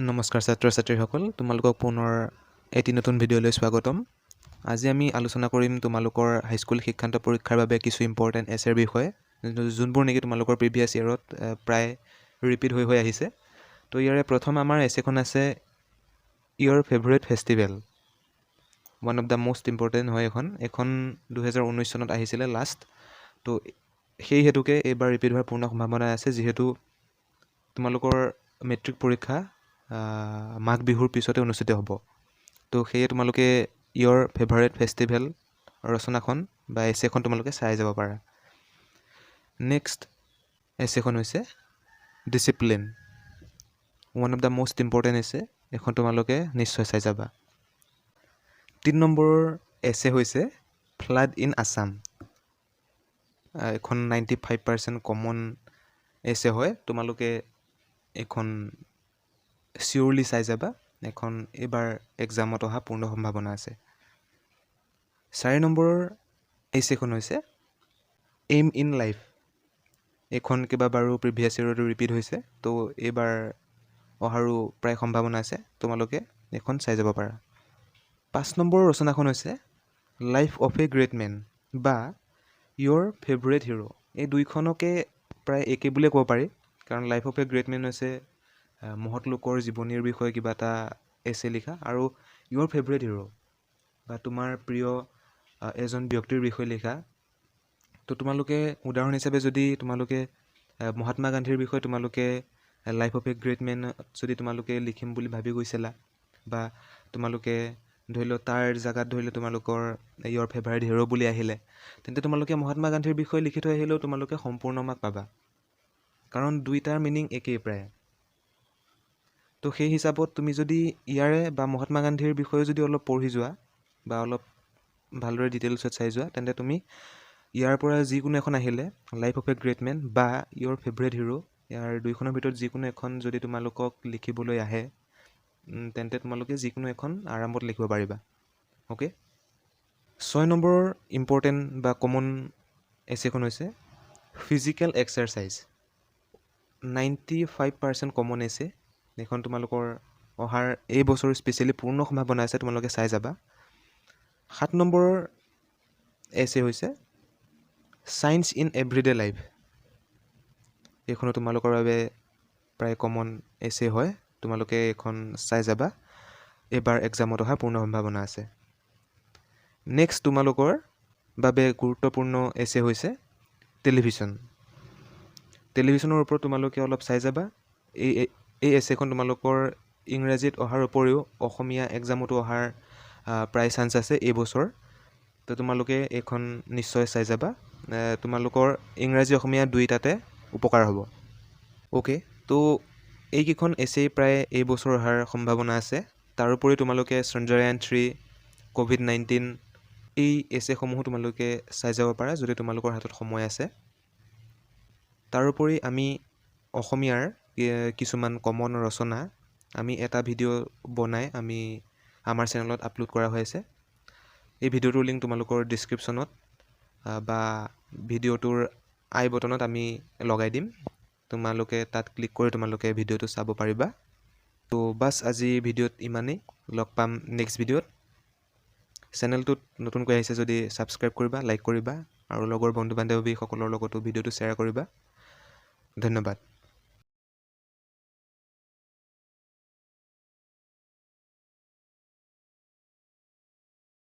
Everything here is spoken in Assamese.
নমস্কাৰ ছাত্ৰ ছাত্ৰীসকল, তোমালোকক পুনৰ এটি নতুন ভিডিঅ'লৈ স্বাগতম। আজি আমি আলোচনা কৰিম তোমালোকৰ হাইস্কুল শিক্ষান্ত পৰীক্ষাৰ বাবে কিছু ইম্পৰ্টেণ্ট এছেৰ বিষয়ে, যোনবোৰ নেকি তোমালোকৰ প্ৰিভিয়াছ ইয়েৰত প্ৰায় ৰিপিট হৈ আহিছে। তো ইয়াৰে প্ৰথম আমাৰ এছেখন আছে ইয়ৰ favourite festival. One of the most important হয় এখন 2019 চনত আহিছিলে লাষ্ট। তো সেই হেতুকে এইবাৰ ৰিপিট হোৱাৰ পূৰ্ণ সম্ভাৱনা আছে, যিহেতু তোমালোকৰ মেট্ৰিক পৰীক্ষা মাঘ বিহুৰ পিছতে অনুষ্ঠিত হ'ব। তো সেয়ে তোমালোকে ইয়ৰ ফেভাৰেট ফেষ্টিভেল ৰচনাখন বা এছেখন তোমালোকে চাই যাব পাৰা। নেক্সট এছেখন হৈছে discipline. One of the most important এছে, এখন তোমালোকে নিশ্চয় চাই যাবা। 3 নম্বৰৰ এছে হৈছে ফ্লাড ইন আছাম। এখন 95% কমন এছে হয়, তোমালোকে এখন চিয়'ৰলি চাই যাবা। এখন এইবাৰ এক্সামত অহা পূৰ্ণ সম্ভাৱনা আছে। 4 নম্বৰৰ এছেখন হৈছে এইম ইন লাইফ। এইখন কেইবাবাৰো প্ৰিভিয়াছ ইয়েৰতো ৰিপিট হৈছে, তো এইবাৰ অহাৰো প্ৰায় সম্ভাৱনা আছে, তোমালোকে এইখন চাই যাব পাৰা। 5 নম্বৰৰ ৰচনাখন হৈছে life of a great men বা ইয়ৰ ফেভৰেট হিৰ'। এই দুইখনকে প্ৰায় একে বুলিয়ে ক'ব পাৰি, কাৰণ life of a great men হৈছে মহৎ লোকৰ জীৱনীৰ বিষয়ে কিবা এটা এছে লিখা, আৰু ইয়ৰ ফেভৰেট হিৰ' বা তোমাৰ প্ৰিয় এজন ব্যক্তিৰ বিষয়ে লিখা। তো তোমালোকে উদাহৰণ হিচাপে যদি তোমালোকে মহাত্মা গান্ধীৰ বিষয়ে তোমালোকে লাইফ অফ এ গ্ৰেট মেনত যদি তোমালোকে লিখিম বুলি ভাবি গৈছিলা, বা তোমালোকে ধৰি লওক তাৰ জেগাত ধৰি লওক তোমালোকৰ ইয়ৰ ফেভাৰেট হিৰ' বুলি আহিলে, তেন্তে তোমালোকে মহাত্মা গান্ধীৰ বিষয়ে লিখি থৈ আহিলেও তোমালোকে সম্পূৰ্ণ মাৰ্ক পাবা, কাৰণ দুইটাৰ মিনিং একেই প্ৰায়। তো সেই হিচাপত তুমি যদি ইয়াৰে বা মহাত্মা গান্ধীৰ বিষয়ে যদি অলপ পঢ়ি যোৱা বা অলপ ভালদৰে ডিটেইলছত চাই যোৱা, তেন্তে তুমি ইয়াৰ পৰা যিকোনো এখন আহিলে life of a great men বা ইয়ৰ ফেভৰেট হিৰ', ইয়াৰ দুইখনৰ ভিতৰত যিকোনো এখন যদি তোমালোকক লিখিবলৈ আহে, তেন্তে তোমালোকে যিকোনো এখন আৰামত লিখিব পাৰিবা। অ'কে। 6 নম্বৰৰ ইম্পৰ্টেণ্ট বা কমন এছেখন হৈছে ফিজিকেল এক্সাৰচাইজ। 95% কমন এছে। এইখন তোমালোকৰ অহাৰ এই বছৰ স্পেচিয়েলি পূৰ্ণ সম্ভাৱনা আছে, তোমালোকে চাই যাবা। 7 নম্বৰৰ এছে হৈছে চায়েন্স ইন এভৰিডে লাইফ। এইখনো তোমালোকৰ বাবে প্ৰায় কমন এছে হয়, তোমালোকে এইখন চাই যাবা। এইবাৰ এক্সামত অহা পূৰ্ণ সম্ভাৱনা আছে। নেক্সট তোমালোকৰ বাবে গুৰুত্বপূৰ্ণ এছে হৈছে টেলিভিছন। টেলিভিছনৰ ওপৰত তোমালোকে অলপ চাই যাবা। এই এছেখন তোমালোকৰ ইংৰাজীত অহাৰ উপৰিও অসমীয়া এক্সামতো অহাৰ প্ৰায় চান্স আছে এই বছৰ। তো তোমালোকে এইখন নিশ্চয় চাই যাবা, তোমালোকৰ ইংৰাজী অসমীয়া দুইটাতে উপকাৰ হ'ব। অ'কে। তো এইকেইখন এছেই প্ৰায় এই বছৰ অহাৰ সম্ভাৱনা আছে। তাৰোপৰি তোমালোকে চন্দ্ৰায়ন 3, COVID-19 এই এছেসমূহো তোমালোকে চাই যাব পাৰা যদি তোমালোকৰ হাতত সময় আছে। তাৰোপৰি আমি অসমীয়াৰ কিছুমান কমন ৰচনা আমি এটা ভিডিঅ' বনাই আমি আমাৰ চেনেলত আপলোড কৰা হৈ আছে। এই ভিডিঅ'টোৰ লিংক তোমালোকৰ ডিছক্ৰিপশ্যনত বা ভিডিঅ'টোৰ আই বটনত আমি লগাই দিম, তোমালোকে তাত ক্লিক কৰি তোমালোকে ভিডিঅ'টো চাব পাৰিবা। তো বাছ আজি ভিডিঅ'ত ইমানেই, লগ পাম নেক্সট ভিডিঅ'ত। চেনেলটোত নতুনকৈ আহিছে যদি ছাবস্ক্ৰাইব কৰিবা, লাইক কৰিবা, আৰু লগৰ বন্ধু বান্ধৱীসকলৰ লগতো ভিডিঅ'টো শ্বেয়াৰ কৰিবা। ধন্যবাদ।